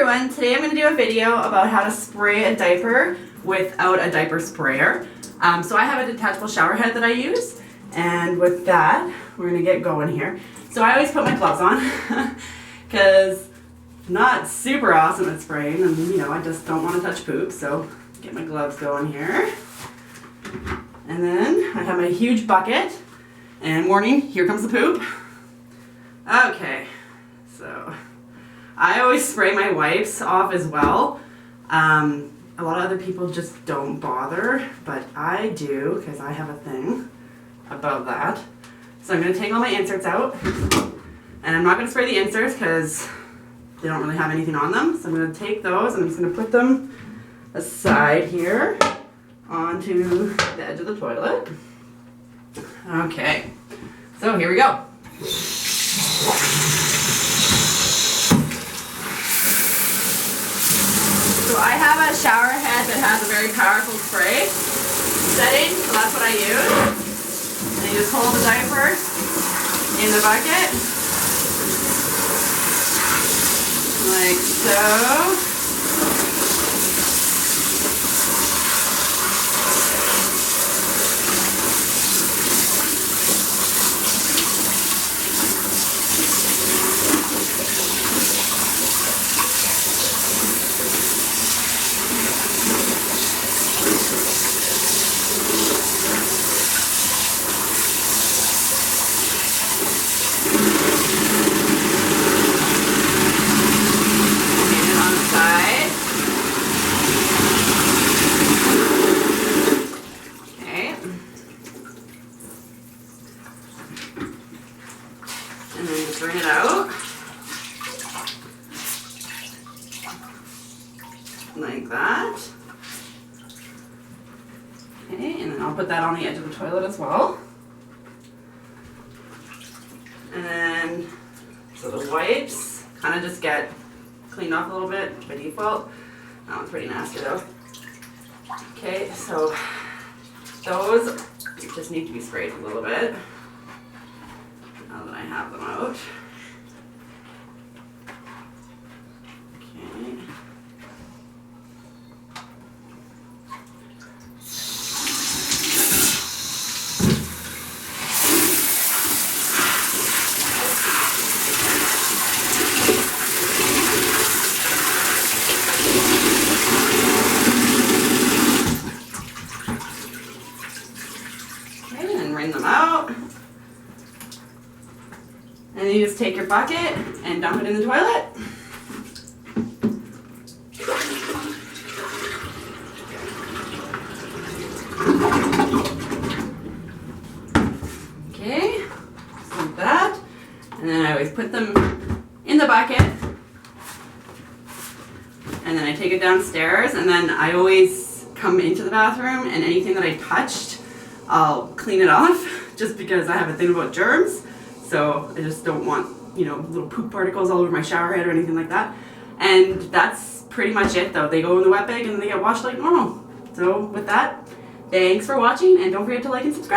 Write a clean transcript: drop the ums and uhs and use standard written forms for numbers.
everyone, today I'm going to do a video about how to spray a diaper without a diaper sprayer. So I have a detachable shower head that I use, and with that we're going to get going here. So I always put my gloves on because I'm not super awesome at spraying, and I just don't want to touch poop, so get my gloves going here. And then I have my huge bucket, and warning, here comes the poop. Okay, so I always spray my wipes off as well. A lot of other people just don't bother, but I do because I have a thing about that. So I'm going to take all my inserts out, and I'm not going to spray the inserts because they don't really have anything on them. So I'm going to take those and I'm just going to put them aside here onto the edge of the toilet. Okay, so here we go. So I have a shower head that has a very powerful spray setting, so that's what I use. And you just hold the diaper in the bucket, like so. And then just bring it out like that. Okay, and then I'll put that on the edge of the toilet as well. And then, so the wipes kind of just get cleaned off a little bit by default. That one's pretty nasty though. Okay, so those just need to be sprayed a little bit. Now that I have them out. Okay. Okay, and wring them out. And then you just take your bucket and dump it in the toilet. Okay, just like that. And then I always put them in the bucket. And then I take it downstairs, and then I always come into the bathroom, and anything that I touched, I'll clean it off, just because I have a thing about germs. So I just don't want, little poop particles all over my shower head or anything like that. And that's pretty much it though. They go in the wet bag and then they get washed like normal. So with that, thanks for watching, and don't forget to like and subscribe.